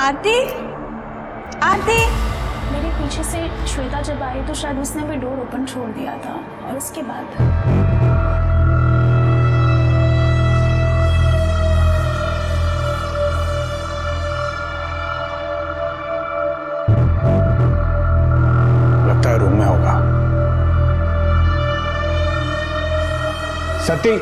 आरती, आरती। मेरे पीछे से श्वेता जब आई तो शायद उसने भी डोर ओपन छोड़ दिया था और उसके बाद लगता है रूम में होगा। सती,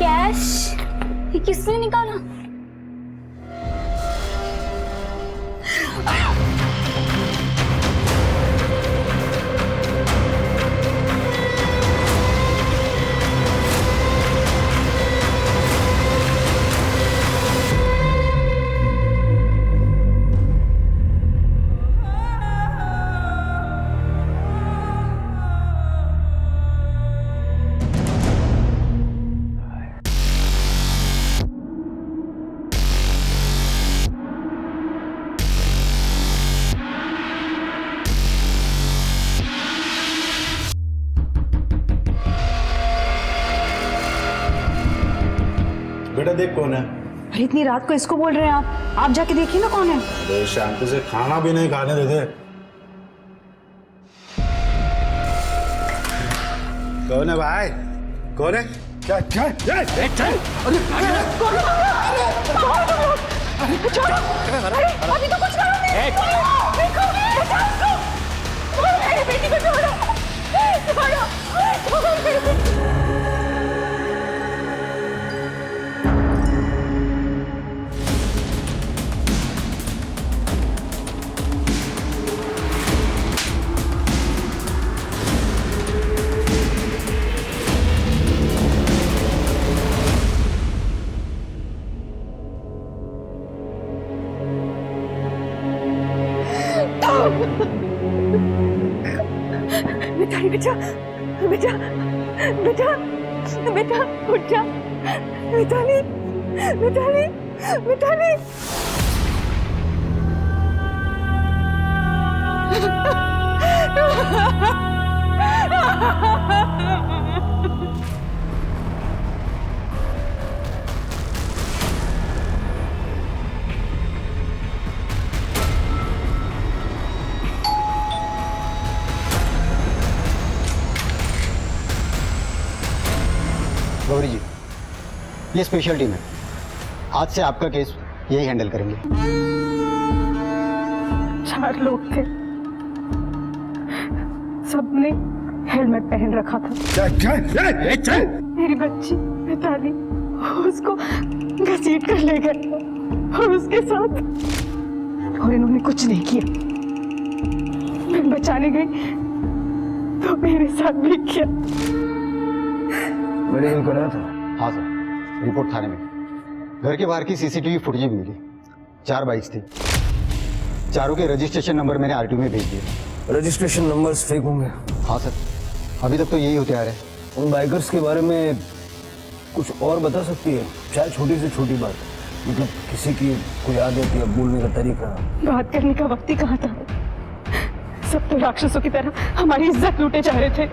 कैश ये किसने निकाला? बेटा देख कौन है। अरे इतनी रात को इसको बोल रहे हैं आप जाके देखिए ना कौन है। अरे शांति से खाना भी नहीं खाने देते। कौन है भाई? कौन है? क्या क्या? चल अभी तो कुछ करो नहीं। देखो, मेरी बेटी को छोड़ो। बेटा बेटा बेटा बेटा उठ जा। मिताली मिताली मिताली गौरी जी, ये स्पेशल टीम है। आज से आपका केस यही हैंडल करेंगे। 4 लोग थे, सबने हेलमेट पहन रखा था। मेरी बच्ची मिताली उसको घसीट कर ले गए और उसके साथ, और इन्होंने कुछ नहीं किया। मैं बचाने गई तो मेरे साथ भी किया। मेडिकल कराया था? हाँ सर, रिपोर्ट थाने में। घर के बाहर की सीसीटीवी फुटेज भी मिली। 4 बाइक्स थी, चारों के रजिस्ट्रेशन नंबर मैंने आरटीओ में भेज दिए। रजिस्ट्रेशन नंबर्स फेक होंगे? हाँ सर, अभी तक तो यही होते आ रहे हैं। उन बाइकर्स के बारे में कुछ और बता सकती है? चाहे छोटी से छोटी बात, मतलब किसी की कोई आदत या बोलने का तरीका। बात करने का वक्त ही कहाँ था। सब तो राक्षसों की तरह हमारी इज्जत लूटे जा रहे थे।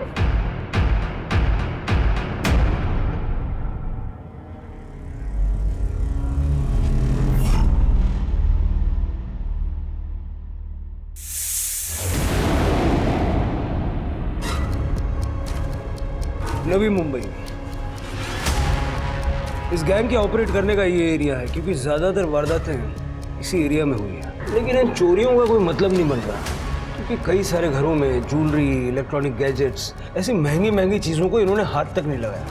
नवी मुंबई, इस गैंग के ऑपरेट करने का ये एरिया है, क्योंकि ज्यादातर वारदातें इसी एरिया में हुई है। लेकिन इन चोरियों का कोई मतलब नहीं बन रहा। कि कई सारे घरों में ज्वेलरी, इलेक्ट्रॉनिक गैजेट्स, ऐसी महंगी महंगी चीज़ों को इन्होंने हाथ तक नहीं लगाया।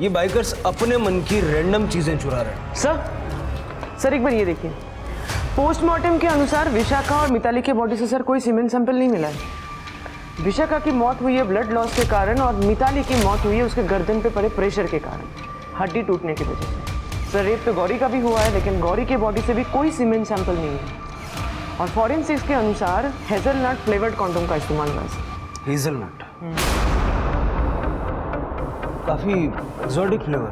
ये बाइकर्स अपने मन की रैंडम चीज़ें चुरा रहे हैं। सर एक बार ये देखिए, पोस्टमार्टम के अनुसार विशाखा और मिताली के बॉडी से सर कोई सीमेंट सैंपल नहीं मिला है। विशाखा की मौत हुई है ब्लड लॉस के कारण और मिताली की मौत हुई है उसके गर्दन पे पड़े प्रेशर के कारण, हड्डी टूटने की वजह से। सर रेप तो गौरी का भी हुआ है, लेकिन गौरी के बॉडी से भी कोई सीमेंट सैंपल नहीं है और फॉरेंसिक्स के अनुसार हेजलनट फ्लेवर्ड कॉन्डोम का इस्तेमाल हुआ है। हेजलनट काफी एक्सोटिक फ्लेवर,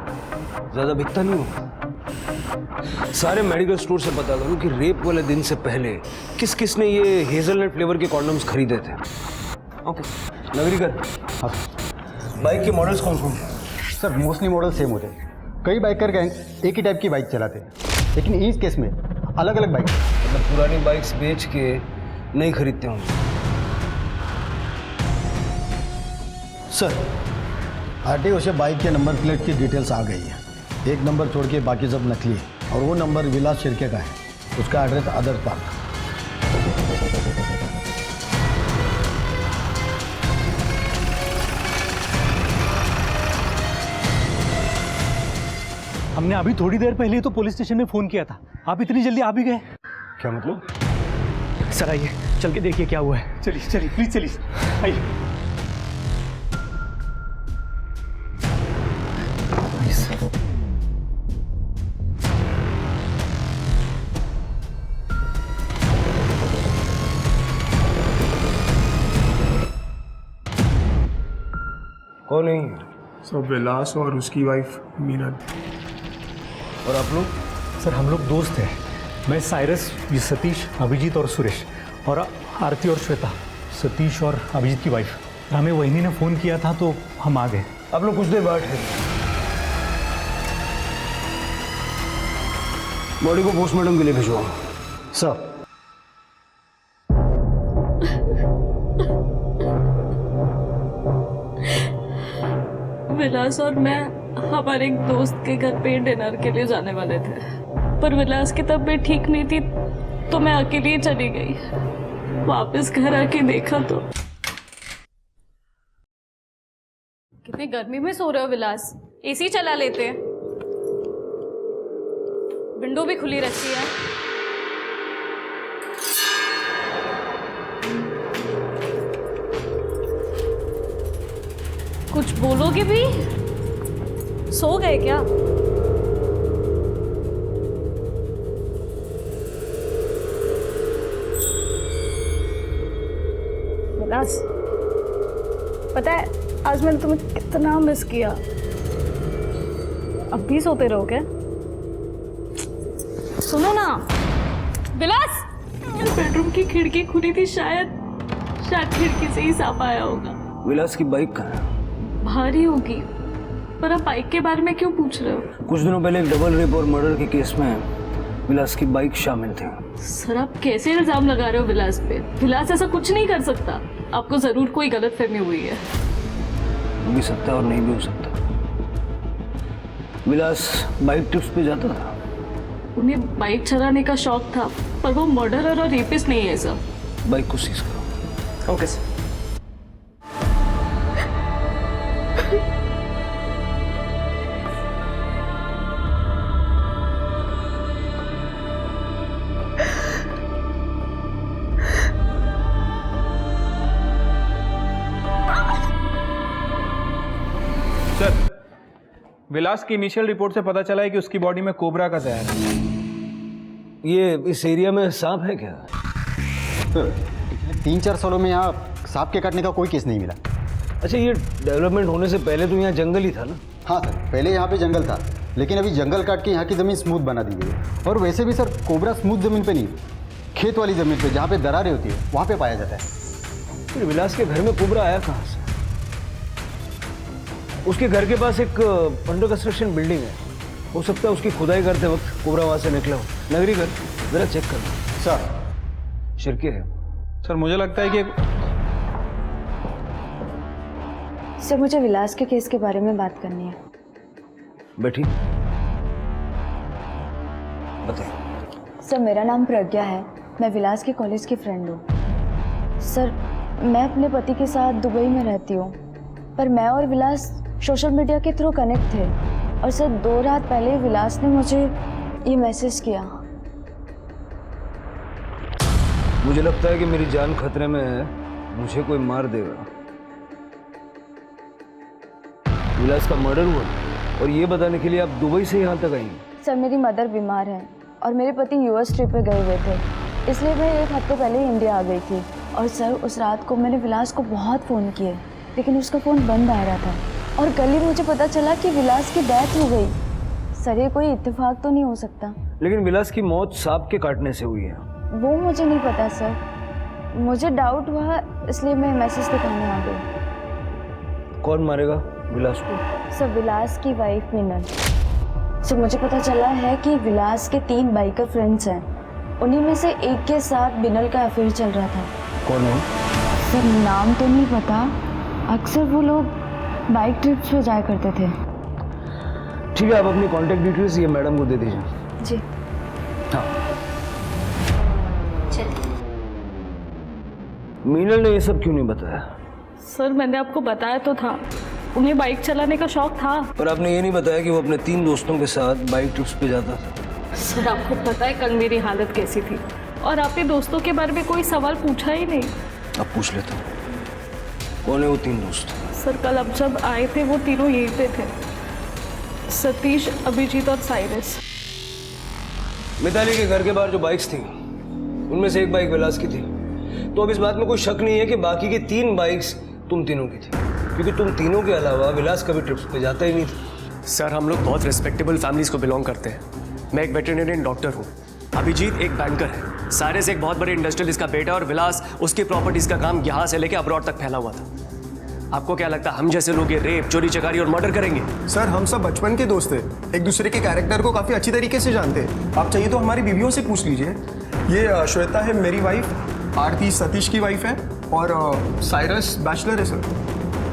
ज्यादा बिकता नहीं होगा। सारे मेडिकल स्टोर से पता करो कि रेप वाले दिन से पहले किस किस ने ये हेजलनट फ्लेवर के कॉन्डम्स खरीदे थे। ओके नगरीकर, हाँ बाइक के मॉडल्स कौन कौन हैं? सर मोस्टली मॉडल सेम होते हैं। कई बाइकर गैंग एक ही टाइप की बाइक चलाते हैं, लेकिन इस केस में अलग अलग बाइक। मतलब पुरानी बाइक्स बेच के नहीं खरीदते होंगे। सर आरटीओ से बाइक के नंबर प्लेट की डिटेल्स आ गई है। एक नंबर छोड़ के बाकी सब नकली है और वो नंबर विलास शिर्के का है। उसका एड्रेस आदर्श पार्क। हमने अभी थोड़ी देर पहले ही तो पुलिस स्टेशन में फोन किया था, आप इतनी जल्दी आ भी गए? क्या मतलब? सर आइए चल के देखिए क्या हुआ है। चलिए चलिए प्लीज चलिए आइए। कौन है? सब विलास और उसकी वाइफ मीना। और आप लोग? सर हम लोग दोस्त हैं, मैं साइरस, ये सतीश, अभिजीत और सुरेश, और आरती और श्वेता, सतीश और अभिजीत की वाइफ। हमें वहीनी ने फ़ोन किया था तो हम आ गए। आप लोग कुछ देर बैठे, बॉडी को पोस्टमार्टम के लिए भिजवाओ। सर विलास और मैं हमारे एक दोस्त के घर पे डिनर के लिए जाने वाले थे, पर विलास की तबीयत ठीक नहीं थी तो मैं अकेली ही चली गई। वापस घर आके देखा तो कितनी गर्मी में सो रहे हो विलास? एसी चला लेते हैं, विंडो भी खुली रहती है। कुछ बोलोगे भी? सो गए क्या? विलास पता है आज मैंने तुम्हें कितना मिस किया। अब भी सोते रहो क्या? सुनो ना विलास, बेडरूम की खिड़की खुली थी, शायद खिड़की से ही सांप आया होगा। विलास की बाइक कहाँ है? भारी होगी, पर आप बाइक के बारे में क्यों पूछ रहे हो? कुछ दिनों पहले एक डबल रेप और मर्डर के केस में विलास की बाइक शामिल थी। सर आप कैसे इल्जाम लगा रहे हो विलास पे? विलास ऐसा कुछ नहीं कर सकता। आपको जरूर कोई गलतफहमी हुई है। हो भी सकता है और नहीं भी हो सकता। विलास बाइक ट्रिप्स पे जाता था। उन्हें बाइक चलाने का शौक था, पर वो मर्डरर और रेपिस्ट नहीं है सर। बाइक को सीज करो। Okay sir. सर विलास की इनिशियल रिपोर्ट से पता चला है कि उसकी बॉडी में कोबरा का जहर है। ये इस एरिया में सांप है क्या? सर पिछले 3-4 सालों में यहाँ सांप के काटने का कोई केस नहीं मिला। अच्छा ये डेवलपमेंट होने से पहले तो यहाँ जंगल ही था ना? हाँ सर, पहले यहाँ पे जंगल था, लेकिन अभी जंगल काट के यहाँ की ज़मीन स्मूथ बना दी गई है। और वैसे भी सर कोबरा स्मूथ ज़मीन पे नहीं, खेत वाली ज़मीन पे जहाँ पे दरारें होती है वहाँ पे पाया जाता है। फिर विलास के घर में कोबरा आया कहाँ से? उसके घर के पास एक अंडर कंस्ट्रक्शन बिल्डिंग है, हो सकता है उसकी खुदाई करते वक्त कोबरा वहाँ से निकला हो। नगरी घर जरा चेक कर लो। सर शिरके है। सर मुझे लगता है कि सर मुझे विलास के केस के बारे में बात करनी है। बैठी बताइए। सर मेरा नाम प्रज्ञा है, मैं विलास के कॉलेज की फ्रेंड हूँ। सर, मैं अपने पति के साथ दुबई में रहती हूँ, पर मैं और विलास सोशल मीडिया के थ्रू कनेक्ट थे। और सर 2 रात पहले विलास ने मुझे ये मैसेज किया। मुझे लगता है कि मेरी जान खतरे में है, मुझे कोई मार देगा। विलास का मर्डर हुआ और ये बताने के लिए आप दुबई से यहाँ तक आई? सर, मेरी मदर बीमार है और मेरे पति यूएस ट्रिप पे गए हुए थे, इसलिए मैं 1 हफ्ते पहले इंडिया आ गई थी। और सर उस रात को मैंने विलास को बहुत फ़ोन किए, लेकिन उसका फ़ोन बंद आ रहा था। और कल ही मुझे पता चला कि विलास की डेथ हो गई। सर ये कोई इत्तेफाक तो नहीं हो सकता? लेकिन विलास की मौत सांप के काटने से हुई है। वो मुझे नहीं पता सर, मुझे डाउट हुआ इसलिए मैं मैसेज दिखाने आ गई। कौन मारेगा विलास को? सर विलास की वाइफ मिनल। सर मुझे पता चला है कि विलास के 3 बाइकर फ्रेंड्स हैं, उन्हीं में से एक के साथ मिनल का अफेयर चल रहा था। कौन है? सर नाम तो नहीं पता, अक्सर वो लोग बाइक ट्रिप्स पे जाया करते थे। ठीक है, आप अपनी कॉन्टैक्ट डिटेल्स ये मैडम को दे दीजिए। जी हाँ। मीनल ने ये सब क्यों नहीं बताया? सर मैंने आपको बताया तो था, उन्हें बाइक चलाने का शौक था। पर आपने ये नहीं बताया कि वो अपने 3 दोस्तों के साथ बाइक ट्रिप्स पे जाता था। सर आपको पता है कल मेरी हालत कैसी थी, और आपने दोस्तों के बारे में कोई सवाल पूछा ही नहीं। अब पूछ लेता हूँ, कौन है वो 3 दोस्त? सर कल अब जब आए थे वो तीनों यहीं पे थे, सतीश, अभिजीत और साइरस। मिताली के घर के बाहर जो बाइक्स थी उनमें से एक बाइक विलास की थी, तो अब इस बात में कोई शक नहीं है कि बाकी की 3 बाइक्स तुम तीनों की थी, क्योंकि तुम तीनों के अलावा विलास कभी ट्रिप्स पे जाता ही नहीं था। सर हम लोग बहुत रिस्पेक्टेबल फैमिलीज को बिलोंग करते हैं। मैं एक वेटरनरियन डॉक्टर हूँ, अभिजीत एक बैंकर है, साइरस एक बहुत बड़े इंडस्ट्रियलिस्ट का बेटा, और विलास उसकी प्रॉपर्टीज का काम यहाँ से लेके अब्रॉड तक फैला हुआ था। आपको क्या लगता है हम जैसे लोग ये रेप, चोरी चकारी और मर्डर करेंगे? सर हम सब बचपन के दोस्त हैं, एक दूसरे के कैरेक्टर को काफ़ी अच्छी तरीके से जानते हैं। आप चाहिए तो हमारी बीवियों से पूछ लीजिए। ये श्वेता है मेरी वाइफ, आरती सतीश की वाइफ है, और साइरस बैचलर है सर।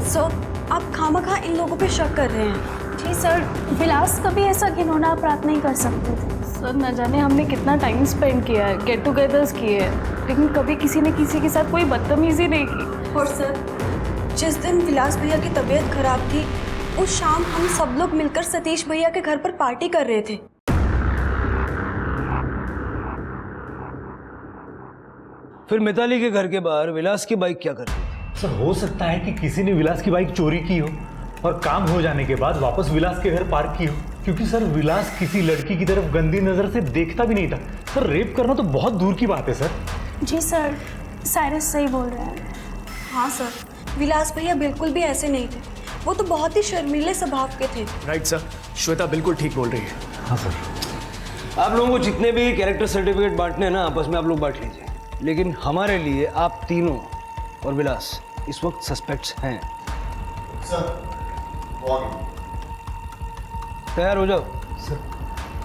सर आप खामखा इन लोगों पे शक कर रहे हैं। जी सर, विलास कभी ऐसा घिनौना अपराध नहीं कर सकते थे। सर न जाने हमने कितना टाइम स्पेंड किया है, गेट टुगेदर्स किए हैं, लेकिन कभी किसी ने किसी के साथ कोई बदतमीजी नहीं की। और सर जिस दिन विलास भैया की तबीयत खराब थी, उस शाम हम सब लोग मिलकर सतीश भैया के घर पर पार्टी कर रहे थे। फिर मिताली के घर के बाहर विलास की बाइक क्या करती थी? सर हो सकता है कि किसी ने विलास की बाइक चोरी की हो और काम हो जाने के बाद वापस विलास के घर पार्क की हो, क्योंकि सर विलास किसी लड़की की तरफ गंदी नजर से देखता भी नहीं था। सर रेप करना तो बहुत दूर की बात है सर। जी सर, साइरस सही बोल रहे हैं। हाँ सर, विलास भैया बिल्कुल भी ऐसे नहीं थे, वो तो बहुत ही शर्मीले स्वभाव के थे। राइट सर, श्वेता बिल्कुल ठीक बोल रही है। हाँ सर। आप लोगों को जितने भी कैरेक्टर सर्टिफिकेट बांटने हैं ना, आपस में आप लोग बांट लीजिए, लेकिन हमारे लिए आप तीनों और विलास इस वक्त सस्पेक्ट्स हैं। सर तैयार हो जाओ। सर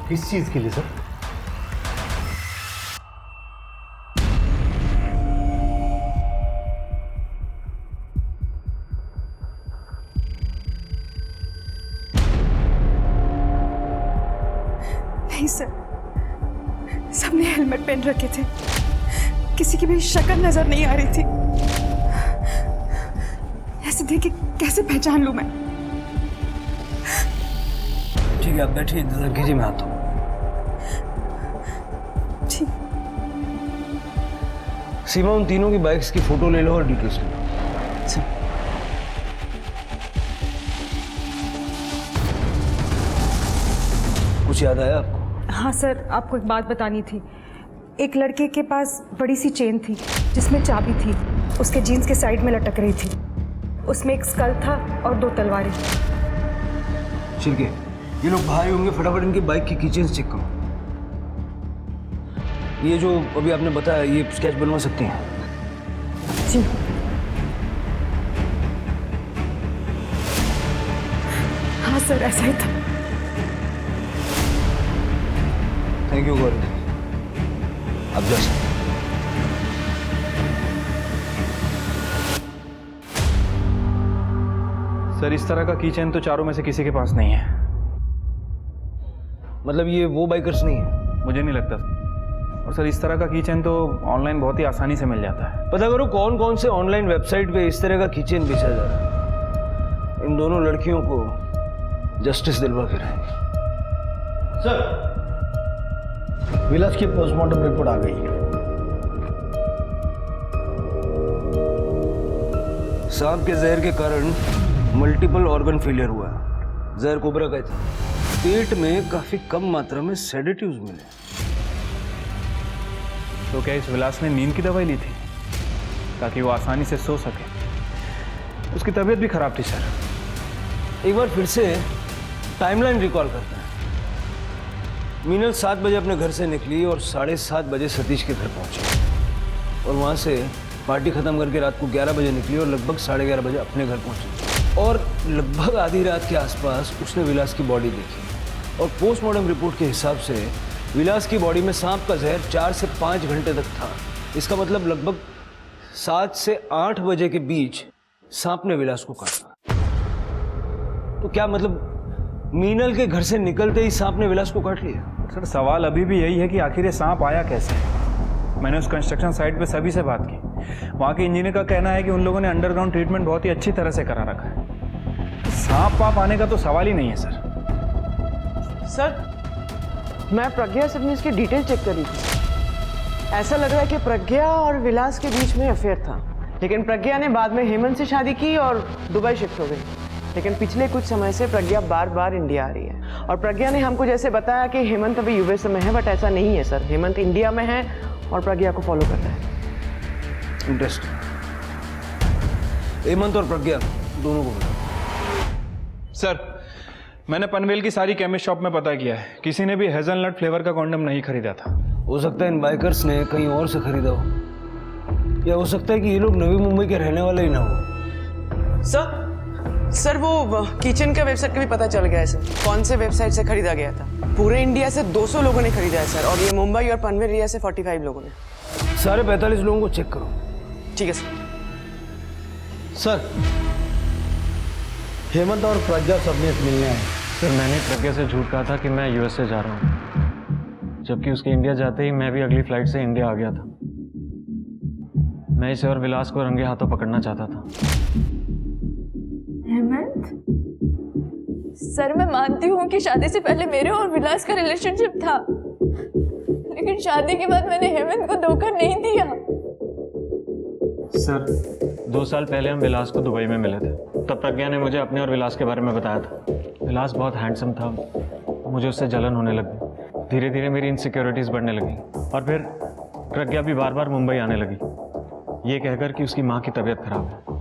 किस चीज़ के लिए सर? नहीं सर, सबने हेलमेट पहन रखे थे, किसी की भी शक्ल नजर नहीं आ रही थी। ऐसे देख के कैसे पहचान लूं मैं? ठीक है, आप बैठिए, इंतजार कीजिए, मैं आता हूँ। ठीक। सीमा, उन तीनों की बाइक्स की फोटो ले लो और डिटेल्स ले लो। कुछ याद आया आपको? हाँ सर, आपको एक बात बतानी थी। एक लड़के के पास बड़ी सी चेन थी जिसमें चाबी थी, उसके जीन्स के साइड में लटक रही थी। उसमें एक स्कल था और 2 तलवारें। ठीक है, ये लोग भाई होंगे, फटाफट इनकी बाइक की कीचेन्स चेक करो। ये जो अभी आपने बताया, ये स्केच बनवा सकती हैं? जी। हाँ सर, ऐसा ही था। थैंक यू गौरी, अब जा सकते। सर इस तरह का कीचेन तो चारों में से किसी के पास नहीं है। मतलब ये वो बाइकर्स नहीं है? मुझे नहीं लगता। और सर इस तरह का कीचेन तो ऑनलाइन बहुत ही आसानी से मिल जाता है। पता करो कौन कौन से ऑनलाइन वेबसाइट पे इस तरह का कीचेन बेचा जा रहा है। इन दोनों लड़कियों को जस्टिस दिलवा के रहेंगे। सर, विलास की पोस्टमार्टम रिपोर्ट आ गई है। सांप के जहर के कारण मल्टीपल ऑर्गन फेलियर हुआ है। जहर कोबरा का था। पेट में काफी कम मात्रा में सेडेटिव्स मिले। तो क्या इस विलास ने नींद की दवाई ली थी ताकि वो आसानी से सो सके? उसकी तबीयत भी खराब थी सर। एक बार फिर से टाइमलाइन रिकॉल करता है। मीनल 7 बजे अपने घर से निकली और 7:30 बजे सतीश के घर पहुंची और वहां से पार्टी खत्म करके रात को 11 बजे निकली और लगभग 11:30 बजे अपने घर पहुंची और लगभग आधी रात के आसपास उसने विलास की बॉडी देखी और पोस्टमार्टम रिपोर्ट के हिसाब से विलास की बॉडी में सांप का जहर 4 से 5 घंटे तक था। इसका मतलब लगभग 7 से 8 बजे के बीच सांप ने विलास को काटा। तो क्या मतलब मीनल के घर से निकलते ही सांप ने विलास को काट लिया? सर सवाल अभी भी यही है कि आखिर ये सांप आया कैसे। मैंने उस कंस्ट्रक्शन साइट पे सभी से बात की। वहाँ के इंजीनियर का कहना है कि उन लोगों ने अंडरग्राउंड ट्रीटमेंट बहुत ही अच्छी तरह से करा रखा है। सांप वाप आने का तो सवाल ही नहीं है सर। सर, मैं प्रज्ञा से अपनी इसकी डिटेल चेक कर रही थी। ऐसा लग रहा है कि प्रज्ञा और विलास के बीच में अफेयर था, लेकिन प्रज्ञा ने बाद में हेमंत से शादी की और दुबई शिफ्ट हो गई। लेकिन पिछले कुछ समय से प्रज्ञा बार बार इंडिया आ रही है और प्रज्ञा ने हमको जैसे बताया कि हेमंत अभी यूएस में है, बट ऐसा नहीं है सर। हेमंत इंडिया में है और प्रज्ञा को फॉलो कर रहा है। इंटरेस्टिंग। हेमंत और प्रज्ञा दोनों को बताओ। सर मैंने पनवेल की सारी केमिस्ट शॉप में पता किया है, किसी ने भी हेजलनट फ्लेवर का कॉन्डम नहीं खरीदा था। हो सकता है इन बाइकर्स ने कहीं और से खरीदा हो, या हो सकता है कि ये लोग नवी मुंबई के रहने वाले ही ना हो। सर वो किचन का वेबसाइट का भी पता चल गया है सर, कौन से वेबसाइट से खरीदा गया था। पूरे इंडिया से 200 लोगों ने खरीदा है सर, और ये मुंबई और पनवेल एरिया से 45 लोगों ने। सारे 45 लोगों को चेक करो। ठीक है सर। सर, हेमंत और प्रज्ञा सबने मिलने आए। सर मैंने प्रज्ञा से झूठ कहा था कि मैं यूएस से जा रहा हूँ, जबकि उसके इंडिया जाते ही मैं भी अगली फ्लाइट से इंडिया आ गया था। मैं इसे और विलास को रंगे हाथों पकड़ना चाहता था। हेमंत, सर मैं मानती हूँ कि शादी से पहले मेरे और विलास का रिलेशनशिप था, लेकिन शादी के बाद मैंने हेमंत को धोखा नहीं दिया। सर 2 साल पहले हम विलास को दुबई में मिले थे, तब प्रज्ञा ने मुझे अपने और विलास के बारे में बताया था। विलास बहुत हैंडसम था, मुझे उससे जलन होने लगी। धीरे धीरे मेरी इनसिक्योरिटीज़ बढ़ने लगी और फिर प्रज्ञा भी बार बार मुंबई आने लगी, ये कहकर कि उसकी माँ की तबीयत खराब है।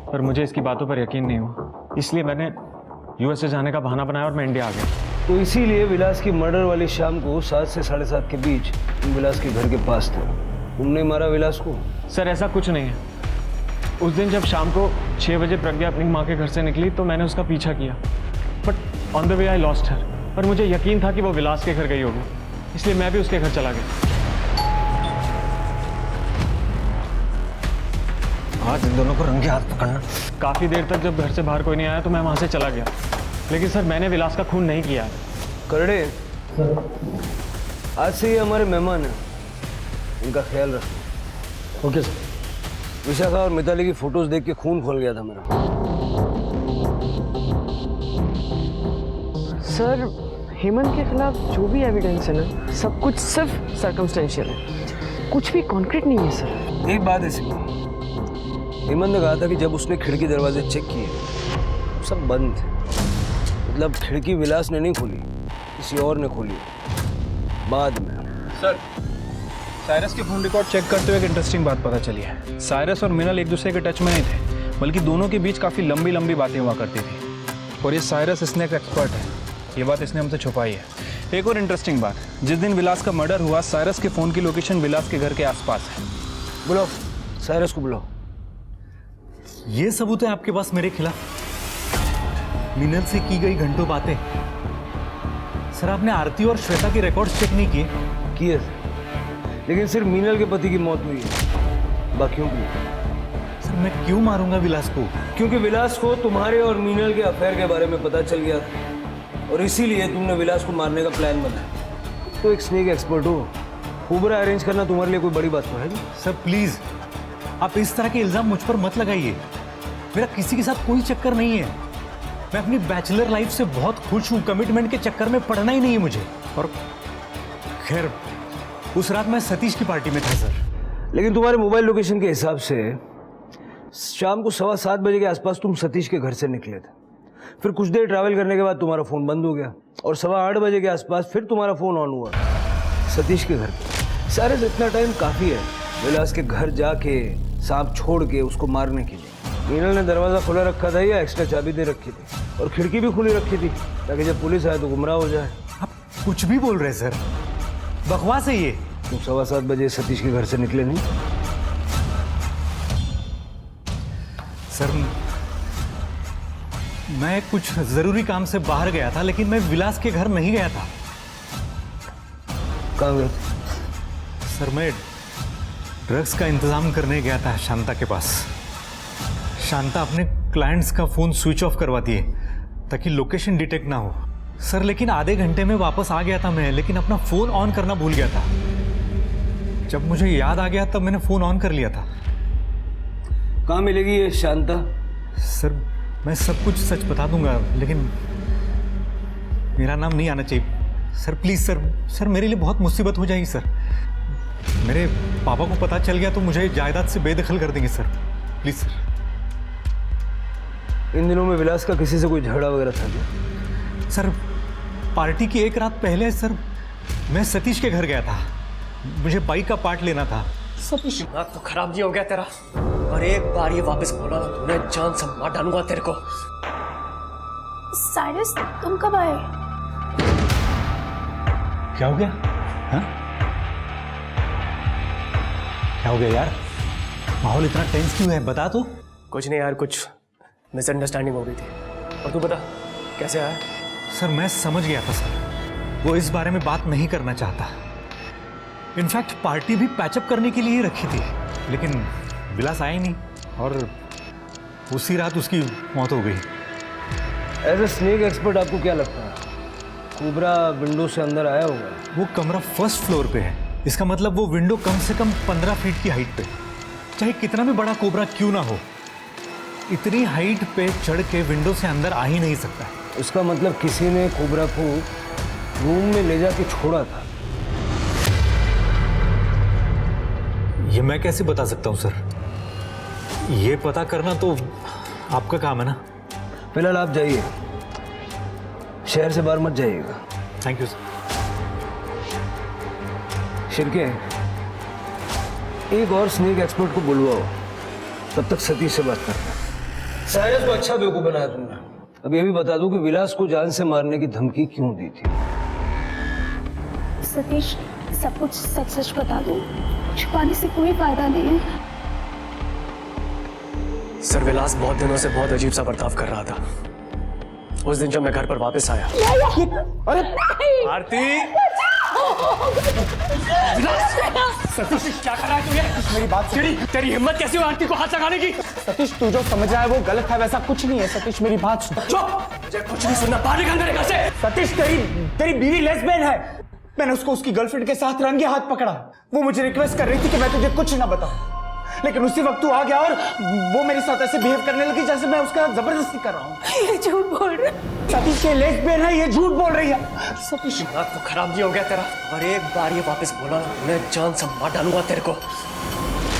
पर मुझे इसकी बातों पर यकीन नहीं हुआ, इसलिए मैंने यूएस से जाने का बहाना बनाया और मैं इंडिया आ गया। तो इसीलिए विलास की मर्डर वाली शाम को 7 से 7:30 के बीच तुम विलास के घर के पास थे। तुमने मारा विलास को? सर ऐसा कुछ नहीं है। उस दिन जब शाम को 6 बजे प्रज्ञा अपनी माँ के घर से निकली तो मैंने उसका पीछा किया, but on the way I lost her. पर मुझे यकीन था कि वो विलास के घर गई होगी, इसलिए मैं भी उसके घर चला गया। आज इन दोनों को रंगे हाथ पकड़ना। काफ़ी देर तक जब घर से बाहर कोई नहीं आया तो मैं वहाँ से चला गया, लेकिन सर मैंने विलास का खून नहीं किया। करड़े, आज से ये हमारे मेहमान हैं, इनका ख्याल रखो। Okay sir. विशाखा और मिताली की फोटोज देख के खून खोल गया था मेरा। सर हेमंत के खिलाफ जो भी एविडेंस है ना, सब कुछ सिर्फ सर्कमस्टेंशियल है, कुछ भी कॉन्क्रीट नहीं है सर। एक बात है सिंह, हेमंत ने कहा था कि जब उसने खिड़की दरवाजे चेक किए सब बंद थे। मतलब खिड़की विलास ने नहीं खोली, किसी और ने खोली बाद में। सर साइरस के फोन रिकॉर्ड चेक करते हुए एक इंटरेस्टिंग बात पता चली है। साइरस और मीनल एक दूसरे के टच में नहीं थे, बल्कि दोनों के बीच काफ़ी लंबी लंबी बातें हुआ करती थी। और ये साइरस स्नैक एक्सपर्ट है, ये बात इसने हमसे छुपाई है। एक और इंटरेस्टिंग बात, जिस दिन विलास का मर्डर हुआ साइरस के फ़ोन की लोकेशन विलास के घर के आसपास है। बुलाओ साइरस को, बुलाओ। ये सबूत है आपके पास मेरे खिलाफ? मीनल से की गई घंटों बातें। सर आपने आरती और श्वेता के रिकॉर्ड्स चेक नहीं किए, लेकिन सिर्फ मीनल के पति की मौत हुई है, बाकियों की। सर मैं क्यों मारूंगा विलास को? क्योंकि विलास को तुम्हारे और मीनल के अफेयर के बारे में पता चल गया था और इसीलिए तुमने विलास को मारने का प्लान बनाया। तो एक स्नेक एक्सपर्ट हो, कोबरा अरेंज करना तुम्हारे लिए कोई बड़ी बात तो है नहीं। सर प्लीज आप इस तरह के इल्जाम मुझ पर मत लगाइए। मेरा किसी के साथ कोई चक्कर नहीं है। मैं अपनी बैचलर लाइफ से बहुत खुश हूँ। कमिटमेंट के चक्कर में पड़ना ही नहीं है मुझे। और खैर उस रात मैं सतीश की पार्टी में था सर। लेकिन तुम्हारे मोबाइल लोकेशन के हिसाब से शाम को 7:15 बजे के आसपास तुम सतीश के घर से निकले थे। फिर कुछ देर ट्रैवल करने के बाद तुम्हारा फ़ोन बंद हो गया और 8:15 बजे के आसपास फिर तुम्हारा फ़ोन ऑन हुआ सतीश के घर पे। सारे इतना टाइम काफ़ी है विलास के घर जाके सांप छोड़ के उसको मारने के लिए। मीनल ने दरवाज़ा खुला रखा था या एक्स्ट्रा चाबी दे रखी थी और खिड़की भी खुली रखी थी ताकि जब पुलिस आए तो गुमराह हो जाए। आप कुछ भी बोल रहे हैं सर, बकवास है ये। तुम 7:15 बजे सतीश के घर से निकले नहीं? सर मैं कुछ जरूरी काम से बाहर गया था, लेकिन मैं विलास के घर नहीं गया था। कहाँ गए? सर मैं ड्रग्स का इंतजाम करने गया था शांता के पास। शांता अपने क्लाइंट्स का फोन स्विच ऑफ करवाती है ताकि लोकेशन डिटेक्ट ना हो। सर लेकिन आधे घंटे में वापस आ गया था मैं, लेकिन अपना फोन ऑन करना भूल गया था। जब मुझे याद आ गया तब मैंने फोन ऑन कर लिया था। कहाँ मिलेगी ये शांता? सर मैं सब कुछ सच बता दूंगा, लेकिन मेरा नाम नहीं आना चाहिए सर। प्लीज सर, सर मेरे लिए बहुत मुसीबत हो जाएगी सर। मेरे पापा को पता चल गया तो मुझे जायदाद से बेदखल कर देंगे सर। Please sir. इन दिनों में विलास का किसी से कोई झगड़ा वगैरह था क्या? सर पार्टी की एक रात पहले सर मैं सतीश के घर गया था। मुझे बाइक का पार्ट लेना था। सतीश दिमाग तो खराब नहीं हो गया तेरा? और एक बार ये वापस बोला ना तूने जान से मार डालूंगा तेरे को। साइरस तुम कब आए? क्या हो गया? हाँ? क्या हो गया यार? माहौल इतना टेंस क्यों है? बता तो। कुछ नहीं यार, कुछ मिसअंडरस्टैंडिंग हो गई थी। और तू बता कैसे आया? सर मैं समझ गया था सर, वो इस बारे में बात नहीं करना चाहता। इनफैक्ट पार्टी भी पैचअप करने के लिए ही रखी थी, लेकिन विलास आया ही नहीं और उसी रात उसकी मौत हो गई। एज ए स्नेक एक्सपर्ट आपको क्या लगता है कोबरा विंडो से अंदर आया होगा? वो कमरा फर्स्ट फ्लोर पे है, इसका मतलब वो विंडो कम से कम 15 फीट की हाइट पे। चाहे कितना भी बड़ा कोबरा क्यों ना हो, इतनी हाइट पे चढ़ के विंडो से अंदर आ ही नहीं सकता। उसका मतलब किसी ने कोबरा को रूम में ले जाके छोड़ा था। ये मैं कैसे बता सकता हूँ सर? ये पता करना तो आपका काम है ना। फिलहाल आप जाइए, शहर से बाहर मत जाइएगा। Thank you sir. शिरके, एक और स्नेक एक्सपर्ट को बुलवाओ, तब तक सतीश से बात करना। साइरस को अच्छा बेवकूफ बनाया तुमने। अब ये भी बता दो कि विलास को जान से मारने की धमकी क्यों दी थी? सतीश सब कुछ सच सच बता दो, छुपाने से कोई फायदा नहीं है। सर विलास बहुत दिनों से बहुत अजीब सा बर्ताव कर रहा था। उस दिन जब मैं घर पर वापस आया। अरे आरती, सतीश क्या कर रहा है तू? मेरी बात तेरी हिम्मत कैसी हुई आरती को हाथ लगाने की? सतीश तू जो समझ रहा है वो गलत है, वैसा कुछ नहीं है। सतीश मेरी बात सुन। चुप, मुझे कुछ नहीं सुनना। बाहर निकल मेरे घर से। सतीश तेरी बीवी लेस्बियन है। मैंने उसको उसकी गर्लफ्रेंड के साथ रंगे हाथ पकड़ा। वो मुझे रिक्वेस्ट कर रही थी कि मैं तुझे कुछ ना बताऊं, लेकिन उसी वक्त तू आ गया और वो मेरे साथ ऐसे बिहेव करने लगी जैसे मैं उसका जबरदस्ती कर रहा हूँ। ये झूठ बोल रहे हैं। सतीश के लेस्बियन है, ये झूठ बोल रही है। सतीश दिमाग तो खराब नहीं हो गया तेरा? और एक बार ये वापस बोला ना मैं जान से मार डालूंगा तेरे को।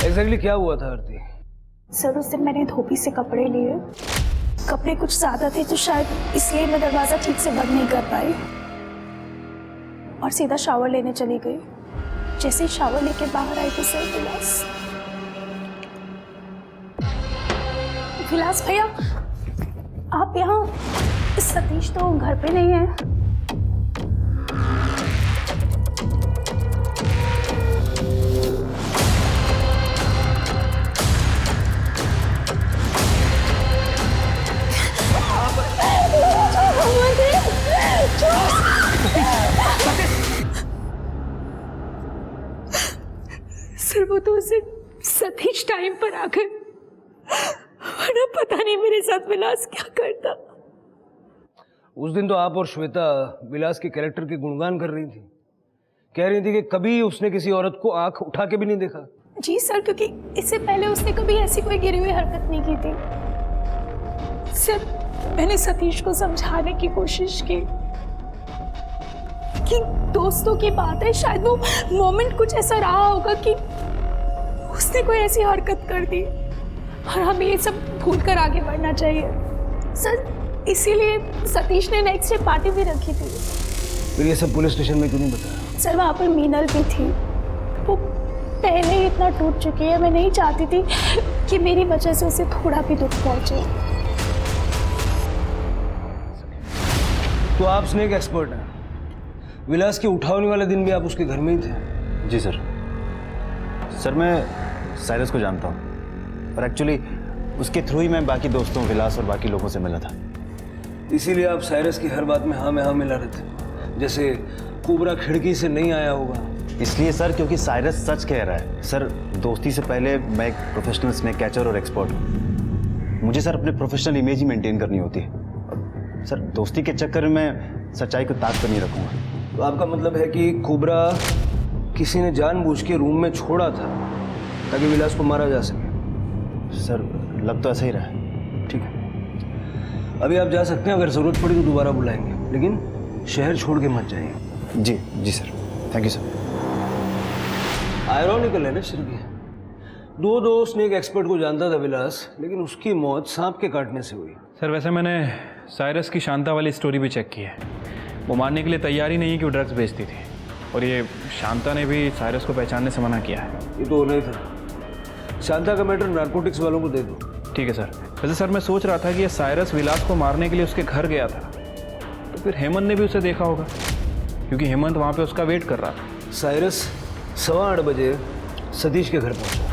एग्जैक्टली क्या हुआ था आरती? सर उस दिन मैंने धोबी से कपड़े लिए। कपड़े कुछ ज्यादा थे तो शायद इसलिए मैं दरवाजा ठीक से बंद नहीं कर पाई और सीधा शावर लेने चली गई। जैसे ही शावर लेके बाहर आई तो सर विलास भैया आप यहाँ? सतीश तो घर पे नहीं है। सर वो तो उसे सतीश टाइम पर आ गए, वरना पता नहीं मेरे साथ विलास क्या करता। उस दिन तो आप और श्वेता विलास के कैरेक्टर के गुणगान कर रही थी कह रही थी कि कभी उसने किसी औरत को आंख उठा के भी नहीं देखा। जी सर, क्योंकि इससे पहले उसने कभी ऐसी कोई गिरी हुई हरकत नहीं की थी। सिर्फ मैंने सतीश को समझाने की कोशिश की कि दोस्तों की बात है, शायद वो मोमेंट कुछ ऐसा रहा होगा कि उसने कोई ऐसी हरकत कर दी और हमें ये सब भूल कर आगे बढ़ना चाहिए सर। इसीलिए सतीश ने नेक्स्ट डे पार्टी भी रखी थी। फिर ये सब पुलिस स्टेशन में क्यों नहीं बताया? सर वहाँ पर मीनल भी थी, वो पहले ही इतना टूट चुकी है। मैं नहीं चाहती थी कि मेरी वजह से उसे थोड़ा भी दुख पहुंचे। तो आप स्नेक एक्सपर्ट हैं। विलास के उठाने वाले दिन भी आप उसके घर में ही थे? जी सर। सर मैं साइरस को जानता हूँ और एक्चुअली उसके थ्रू ही मैं बाकी दोस्तों विलास और बाकी लोगों से मिला था। इसीलिए आप साइरस की हर बात में हाँ में हाँ मिला रहे थे, जैसे कोबरा खिड़की से नहीं आया होगा। इसलिए सर क्योंकि साइरस सच कह रहा है। सर दोस्ती से पहले मैं एक प्रोफेशनल स्नेक कैचर और एक्सपर्ट हूँ। मुझे सर अपने प्रोफेशनल इमेज ही मेंटेन करनी होती है। सर दोस्ती के चक्कर में मैं सच्चाई को ताक पर नहीं रखूँगा। तो आपका मतलब है कि कोबरा किसी ने जानबूझ के रूम में छोड़ा था ताकि विलास को मारा जा सके? सर लग तो ऐसा ही रहा है। ठीक है, अभी आप जा सकते हैं। अगर ज़रूरत पड़ी तो दोबारा बुलाएंगे, लेकिन शहर छोड़ के मत जाइए। जी sir, thank you sir. Ironical है ना श्री, दो स्नेक एक्सपर्ट को जानता था विलास, लेकिन उसकी मौत सांप के काटने से हुई। सर वैसे मैंने साइरस की शांता वाली स्टोरी भी चेक की है। वो मानने के लिए तैयार ही नहीं है कि वो ड्रग्स बेचती थी, और ये शांता ने भी साइरस को पहचानने से मना किया है। ये तो नहीं था। शांता का मैटर नारकोटिक्स वालों को दे दो। ठीक है सर। वैसे सर मैं सोच रहा था कि ये साइरस विलास को मारने के लिए उसके घर गया था, तो फिर हेमंत ने भी उसे देखा होगा, क्योंकि हेमंत वहाँ पे उसका वेट कर रहा था। साइरस 8:15 बजे सतीश के घर पहुंचा।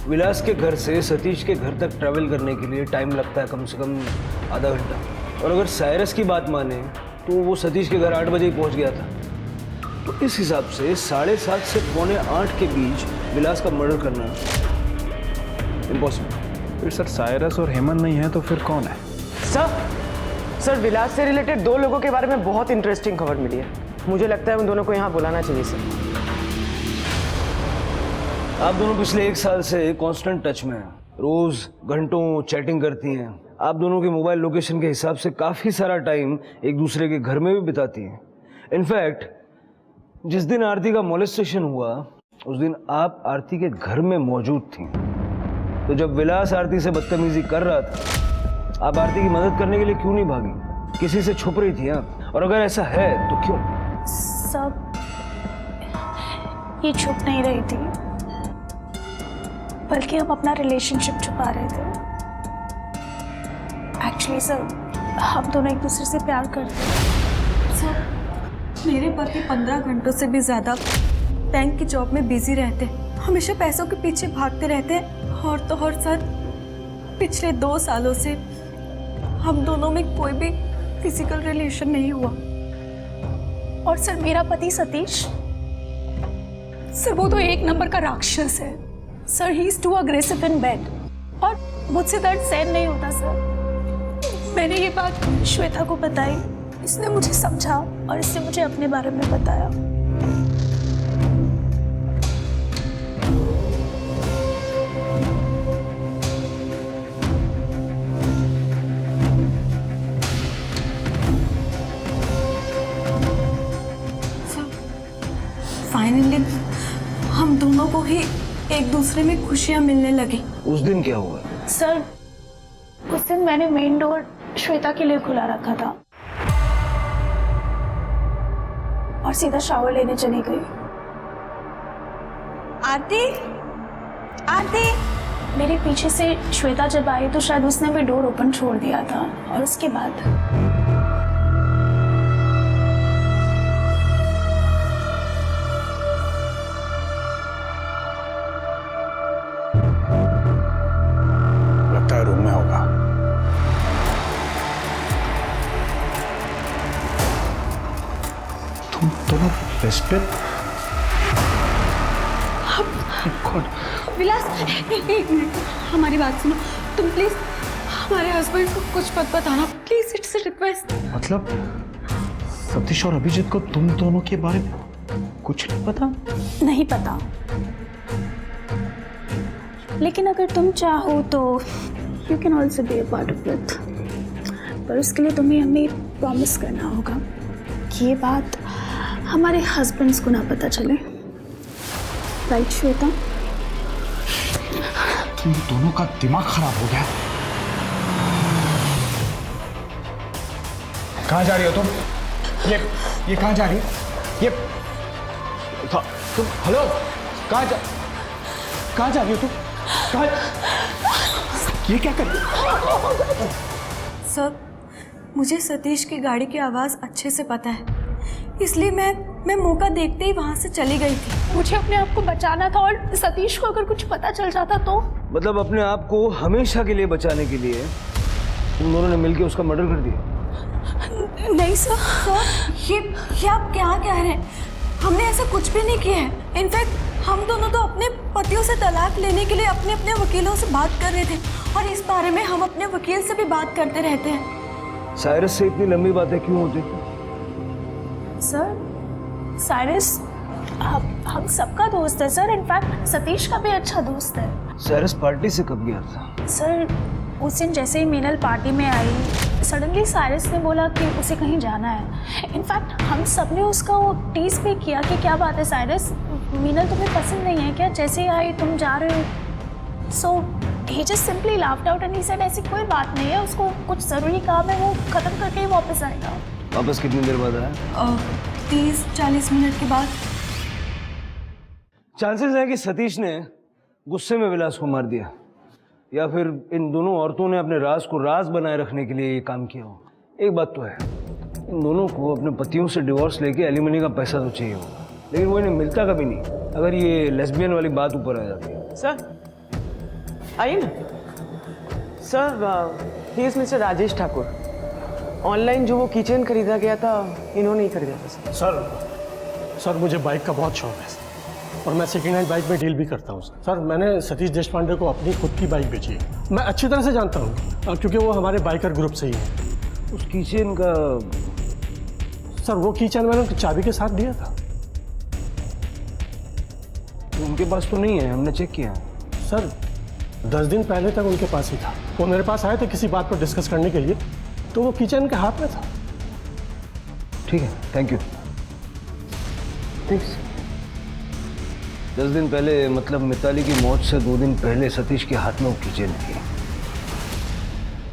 विलास के घर से सतीश के घर तक ट्रैवल करने के लिए टाइम लगता है कम से कम आधा घंटा, और अगर साइरस की बात माने तो वो सतीश के घर 8 बजे ही पहुंच गया था। तो इस हिसाब से 7:30 से 7:45 के बीच विलास का मर्डर करना इम्पॉसिबल। फिर सर साइरस और हेमंत नहीं है तो फिर कौन है? सर विलास से रिलेटेड 2 लोगों के बारे में बहुत इंटरेस्टिंग खबर मिली है। मुझे लगता है उन दोनों को यहाँ बुलाना चाहिए सर। आप दोनों पिछले 1 साल से कांस्टेंट टच में हैं, रोज घंटों चैटिंग करती हैं। आप दोनों के मोबाइल लोकेशन के हिसाब से काफ़ी सारा टाइम एक दूसरे के घर में भी बिताती हैं। इनफैक्ट जिस दिन आरती का मोलेस्टेशन हुआ उस दिन आप आरती के घर में मौजूद थी। तो जब विलास आरती से बदतमीजी कर रहा था, आप आरती की मदद करने के लिए क्यों नहीं भागी? किसी से छुप रही थी आप? और अगर ऐसा है तो क्यों? सब ये छुप नहीं रही थी, बल्कि हम अपना रिलेशनशिप छुपा रहे थे। एक्चुअली सर हम दोनों एक दूसरे से प्यार करते हैं। सर मेरे पति 15 घंटों से भी ज़्यादा बैंक की जॉब में बिजी रहते हैं, हमेशा पैसों के पीछे भागते रहते हैं। और तो और सर पिछले 2 सालों से हम दोनों में कोई भी फिजिकल रिलेशन नहीं हुआ। और सर मेरा पति सतीश, सर वो तो 1 नंबर का राक्षस है sir. He is too aggressive in bed और मुझसे दर्द सहन नहीं होता सर। मैंने ये बात श्वेता को बताई, इसने मुझे समझा और इसने मुझे अपने बारे में बताया। फाइनली हम दोनों को ही एक दूसरे में खुशियां मिलने लगी। उस दिन क्या हुआ? सर उस दिन मैंने मेन डोर श्वेता के लिए खुला रखा था और सीधा शावर लेने चली गई। आरती मेरे पीछे से श्वेता जब आई तो शायद उसने भी डोर ओपन छोड़ दिया था, और उसके बाद लगता है रूम में होगा। तुम दोनों बेस्ट फ्रेंड? विलास एक मिनट हमारी बात सुनो। तुम प्लीज हमारे हस्बैंड को कुछ मत बताना, प्लीज, इट्स अ रिक्वेस्ट। मतलब सतीश और अभिजीत को तुम दोनों के बारे में कुछ नहीं पता? नहीं पता, लेकिन अगर तुम चाहो तो you can also be a part of it. पर उसके लिए तुम्हें हमें प्रॉमिस करना होगा कि ये बात हमारे हस्बैंड्स को ना पता चले। राइट श्वेता? तुम दोनों का दिमाग खराब हो गया। कहाँ जा रही हो तुम? ये कहाँ जा रही है? ये तुम हेलो, कहाँ जा रही हो तुम? कहाँ? ये क्या कर रही हो? सर, मुझे सतीश की गाड़ी की आवाज़ अच्छे से पता है, इसलिए मैं मौका देखते ही वहाँ से चली गई थी। मुझे अपने आप को बचाना था और सतीश को अगर कुछ पता चल जाता तो? मतलब अपने आप को हमेशा के लिए बचाने के लिए तुम दोनों ने मिलकर उसका मर्डर कर दिया? नहीं सर, ये आप क्या कह रहे हैं? हमने ऐसा कुछ भी नहीं किया है। इनफैक्ट हम दोनों तो अपने पतियों से तलाक लेने के लिए अपने अपने वकीलों से बात कर रहे थे, और इस बारे में हम अपने वकील से भी बात करते रहते हैं। साइरस से इतनी लंबी बातें क्यों होती थी? सर, साइरस हम सबका दोस्त है सर। इनफैक्ट सतीश का भी अच्छा दोस्त है। साइरस पार्टी से कब गया था? सर, उस दिन जैसे ही मीनल पार्टी में आई, सडनली साइरस ने बोला कि उसे कहीं जाना है। इनफैक्ट हम सब ने उसका वो टीज भी किया कि क्या बात है साइरस, मीनल तुम्हें पसंद नहीं है क्या? जैसे ही आई तुम जा रहे हो। सो he just simply laughed out and he said ऐसी कोई बात नहीं है, उसको कुछ ज़रूरी काम है, वो ख़त्म करके ही वापस आएगा। वापस कितनी देर बाद आया? 30-40 मिनट के बाद। चांसेस है कि सतीश ने गुस्से में विलास को मार दिया, या फिर इन दोनों औरतों ने अपने राज को राज बनाए रखने के लिए ये काम किया हो। एक बात तो है, इन दोनों को अपने पतियों से डिवोर्स लेके एलिमनी का पैसा तो चाहिए होगा, लेकिन वो इन्हें मिलता कभी नहीं अगर ये लेस्बियन वाली बात ऊपर आ जाती है। सर आइए ना। Sir, he is mister Rajesh Thakur. Online जो वो किचन खरीदा गया था, इन्होंने ही खरीदा था सर मुझे बाइक का बहुत शौक है और मैं सेकेंड हैंड बाइक में डील भी करता हूँ सर। मैंने सतीश देशपांडे को अपनी खुद की बाइक बेची है। मैं अच्छी तरह से जानता हूँ क्योंकि वो हमारे बाइकर ग्रुप से ही है। उस किचन का सर, वो किचन मैंने उनकी चाबी के साथ दिया था। उनके पास तो नहीं है, हमने चेक किया। सर 10 दिन पहले तक उनके पास ही था। वो मेरे पास आए थे किसी बात पर डिस्कस करने के लिए, तो वो किचन के हाथ में था। ठीक है, थैंक यू। थैंक्स। 10 दिन पहले मतलब मिताली की मौत से 2 दिन पहले सतीश के हाथ में वो किचन थी।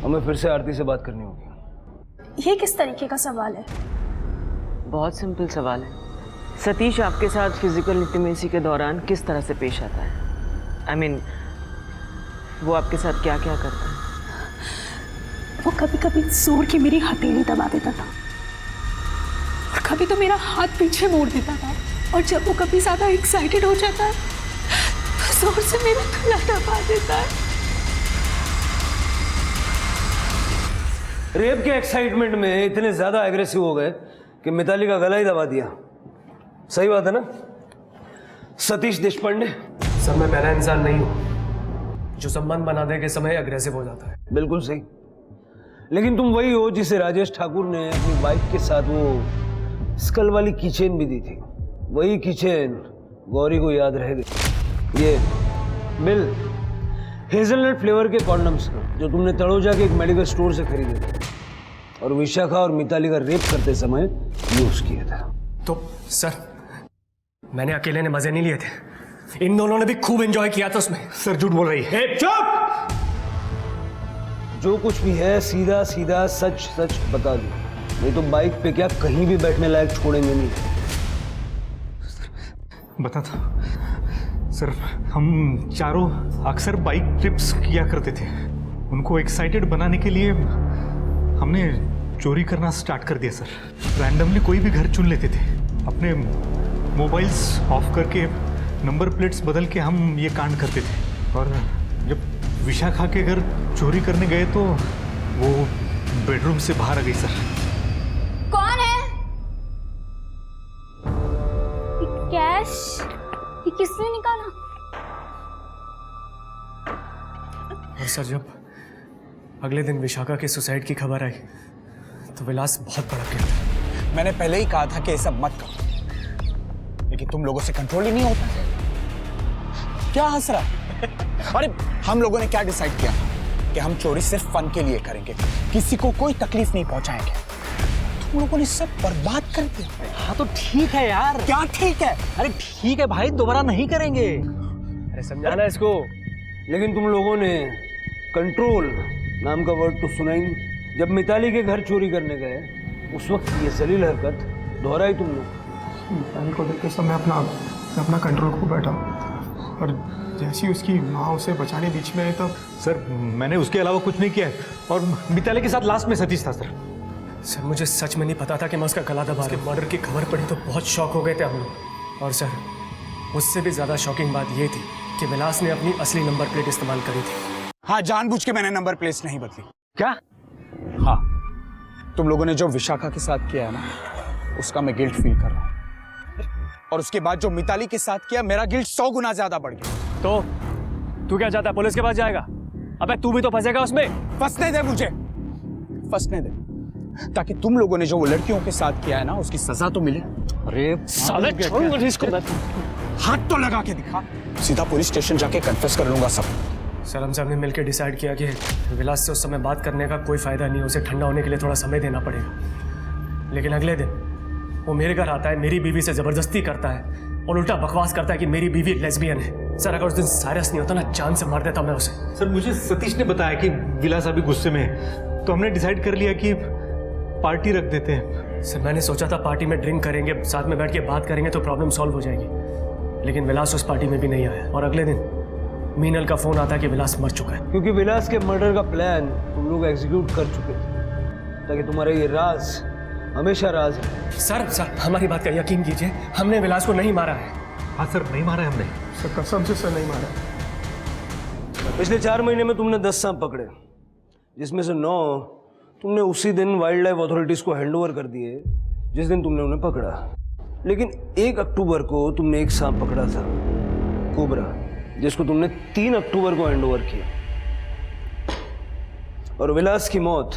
हमें फिर से आरती से बात करनी होगी। ये किस तरीके का सवाल है? बहुत सिंपल सवाल है। सतीश आपके साथ फिजिकल इंटीमेसी के दौरान किस तरह से पेश आता है? आई मीन, वो आपके साथ क्या क्या करता है? वो कभी कभी जोर की मेरी हथेली दबा देता था, और कभी तो मेरा हाथ पीछे मोड़ देता था, और जब वो कभी ज्यादा एक्साइटेड हो जाता है तो जोर से मेरा गला दबा देता है। रेप के एक्साइटमेंट में इतने ज्यादा एग्रेसिव हो गए कि मिताली का गला ही दबा दिया। सही बात है ना सतीश देशपांडे? सर, मैं पहला इंसान नहीं हूं जो संबंध बनाने के समय अग्रेसिव हो जाता है। बिल्कुल सही, लेकिन तुम वही हो जिसे राजेश ठाकुर ने अपनी बाइक के साथ वो स्कल वाली कीचेन भी दी थी। वही कीचेन गौरी को याद रह गई। ये बिल हेजलनट फ्लेवर के कॉन्डम्स जो तुमने तड़ोजा के एक मेडिकल स्टोर से खरीदे थे और विशाखा और मिताली का रेप करते समय यूज किया था। तो सर, मैंने अकेले ने मजे नहीं लिए थे, इन दोनों ने भी खूब एंजॉय किया था उसमें। सर झूठ बोल रही है। चुप! जो कुछ भी है सीधा सीधा सच सच बता दो, नहीं तो बाइक पे क्या कहीं भी बैठने लायक छोड़ेंगे नहीं। बता था सर, हम चारों अक्सर बाइक ट्रिप्स किया करते थे। उनको एक्साइटेड बनाने के लिए हमने चोरी करना स्टार्ट कर दिया सर। रैंडमली कोई भी घर चुन लेते थे, अपने मोबाइल्स ऑफ करके नंबर प्लेट्स बदल के हम ये कांड करते थे। और जब विशाखा के घर चोरी करने गए तो वो बेडरूम से बाहर आ गई सर। कौन है? कैश ये किसने निकाला? और सर, जब अगले दिन विशाखा के सुसाइड की खबर आई तो विलास बहुत भड़क गया। मैंने पहले ही कहा था कि ये सब मत करो। लेकिन तुम लोगों से कंट्रोल ही नहीं होता। क्या हंस रहा है? अरे हम लोगों ने क्या डिसाइड किया कि हम चोरी सिर्फ फन के लिए करेंगे, किसी को कोई तकलीफ नहीं पहुंचाएंगे। तुम लोगों ने सब बर्बाद कर दिया। हाँ तो ठीक है यार। क्या ठीक है? अरे ठीक है भाई, दोबारा नहीं करेंगे। अरे समझाना इसको। लेकिन तुम लोगों ने कंट्रोल नाम का वर्ड तो सुना ही नहीं। जब मिताली के घर चोरी करने गए उस वक्त ये जलील हरकत दोहराई तुम लोग। मिताली को देख के सब मैं अपना कंट्रोल खो बैठा, और जैसी उसकी माँ उसे बचाने बीच में आई तब। सर मैंने उसके अलावा कुछ नहीं किया है, और मिताली के साथ लास्ट में सतीश था सर। सर मुझे सच में नहीं पता था कि मैं उसका गला दबा रहा हूं। मर्डर की खबर पड़ी तो बहुत शॉक हो गए थे हम लोग। और सर उससे भी ज़्यादा शॉकिंग बात ये थी कि विलास ने अपनी असली नंबर प्लेट इस्तेमाल करी थी। हाँ, जानबूझ के मैंने नंबर प्लेट नहीं बदली। क्या? हाँ, तुम लोगों ने जो विशाखा के साथ किया है ना, उसका मैं गिल्ट फील कर रहा हूँ। और उसके बाद जो मिताली के साथ किया, मेरा गिल्ट 100 गुना ज्यादा बढ़ गया। तो तू क्या चाहता है, पुलिस के पास जाएगा? अबे तू भी तो फंसेगा उसमें। फंसने दे मुझे, फंसने दे, ताकि तुम लोगों ने जो वो लड़कियों के साथ किया है ना, उसकी सजा तो मिले। अरे साले छोड़ मुझे इसको। हाथ तो लगा के दिखा, सीधा पुलिस स्टेशन जाके कन्फेस कर लूंगा सब। सर हम सब ने मिलकर डिसाइड किया कि विलास से उस समय बात करने का कोई फायदा नहीं, उसे ठंडा होने के लिए थोड़ा समय देना पड़ेगा। लेकिन अगले दिन वो मेरे घर आता है, मेरी बीवी से जबरदस्ती करता है और उल्टा बकवास करता है कि मेरी बीवी लेस्बियन है। सर अगर उस दिन साइरस नहीं होता ना, जान से मार देता मैं उसे। सर मुझे सतीश ने बताया कि विलास अभी गुस्से में है, तो हमने डिसाइड कर लिया कि पार्टी रख देते हैं। सर मैंने सोचा था पार्टी में ड्रिंक करेंगे, साथ में बैठ के बात करेंगे तो प्रॉब्लम सॉल्व हो जाएगी। लेकिन विलास उस पार्टी में भी नहीं आया, और अगले दिन मीनल का फोन आता है कि विलास मर चुका है। क्योंकि विलास के मर्डर का प्लान तुम लोग एग्जीक्यूट कर चुके थे, ताकि तुम्हारा ये राज हमेशा राज है। सर हमारी बात का यकीन कीजिए, हमने विलास को नहीं मारा है। हाँ सर, नहीं मारा है हमने। सर कसम से सर नहीं मारा। पिछले 4 महीने में तुमने 10 सांप पकड़े, जिसमें से 9 तुमने उसी दिन वाइल्ड लाइफ अथॉरिटीज को हैंडओवर कर दिए जिस दिन तुमने उन्हें पकड़ा। लेकिन 1 अक्टूबर को तुमने एक सांप पकड़ा था, कोबरा, जिसको तुमने 3 अक्टूबर को हैंडओवर किया। और विलास की मौत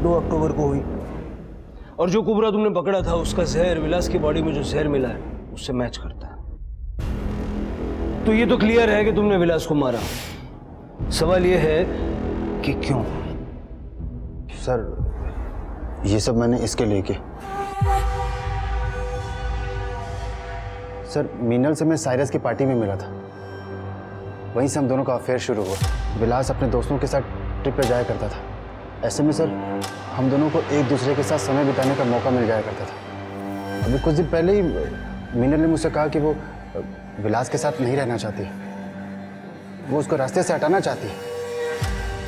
2 अक्टूबर को हुई। और जो कोबरा तुमने पकड़ा था उसका जहर विलास की बॉडी में जो जहर मिला है उससे मैच करता है। तो ये तो क्लियर है कि तुमने विलास को मारा। सवाल ये है कि क्यों? सर ये सब मैंने इसके लिए किया। सर मीनल से मैं साइरस की पार्टी में मिला था, वहीं से हम दोनों का अफेयर शुरू हुआ। विलास अपने दोस्तों के साथ ट्रिप पे जाया करता था। ऐसे में सर हम दोनों को एक दूसरे के साथ समय बिताने का मौका मिल जाया करता था। अभी कुछ दिन पहले ही मीनल ने मुझसे कहा कि वो विलास के साथ नहीं रहना चाहती, वो उसको रास्ते से हटाना चाहती है।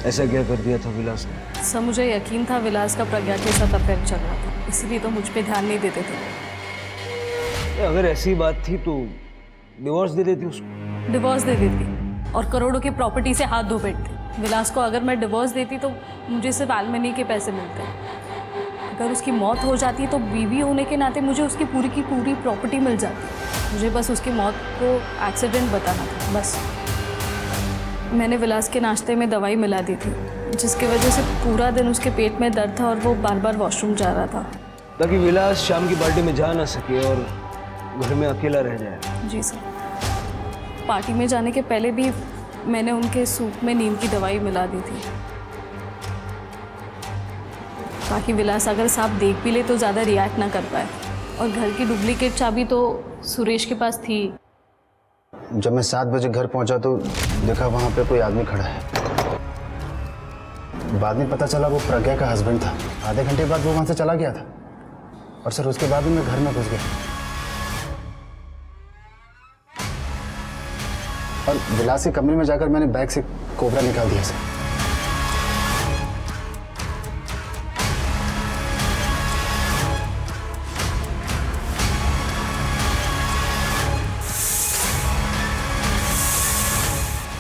ऐसा क्या कर दिया था विलास ने? सर मुझे यकीन था विलास का प्रज्ञा के साथ अफेयर चल रहा था, इसलिए तो मुझ पे ध्यान नहीं देते थे। अगर ऐसी बात थी तो डिवोर्स दे देती उसको। डिवोर्स दे देती और करोड़ों की प्रॉपर्टी से हाथ धो बैठती। विलास को अगर मैं डिवोर्स देती तो मुझे सिर्फ एलिमनी के पैसे मिलते। अगर उसकी मौत हो जाती तो बीवी होने के नाते मुझे उसकी पूरी की पूरी प्रॉपर्टी मिल जाती। मुझे बस उसकी मौत को एक्सीडेंट बताना था, बस। मैंने विलास के नाश्ते में दवाई मिला दी थी, जिसकी वजह से पूरा दिन उसके पेट में दर्द था और वो बार बार वॉशरूम जा रहा था, ताकि विलास शाम की पार्टी में जा ना सके और घर में अकेला रह जाए। जी सर। पार्टी में जाने के पहले भी मैंने उनके सूप में नींद की दवाई मिला दी थी, ताकि विलास अगर सांप देख भी ले तो ज़्यादा रिएक्ट ना कर पाए। और घर की डुप्लीकेट चाबी तो सुरेश के पास थी। जब मैं 7 बजे घर पहुंचा तो देखा वहां पे कोई आदमी खड़ा है। बाद में पता चला वो प्रज्ञा का हस्बैंड था। आधे घंटे बाद वो वहां से चला गया था, और सर उसके बाद मैं घर में घुस गया और विलास के कमरे में जाकर मैंने बैग से कोबरा निकाल दिया सर।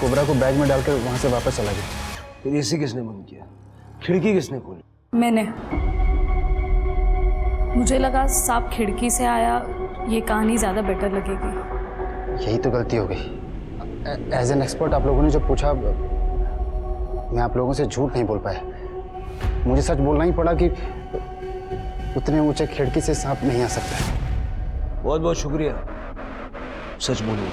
कोबरा को बैग में डालकर वहां से वापस चला गया। फिर एसी किसने बंद किया? खिड़की किसने खोली? मैंने। मुझे लगा सांप खिड़की से आया, ये कहानी ज़्यादा बेटर लगेगी। यही तो गलती हो गई। एज एन एक्सपर्ट आप लोगों ने जो पूछा, मैं आप लोगों से झूठ नहीं बोल पाया। मुझे सच बोलना ही पड़ा कि उतने ऊंचे खिड़की से सांप नहीं आ सकता। बहुत बहुत शुक्रिया, सच बोलूँ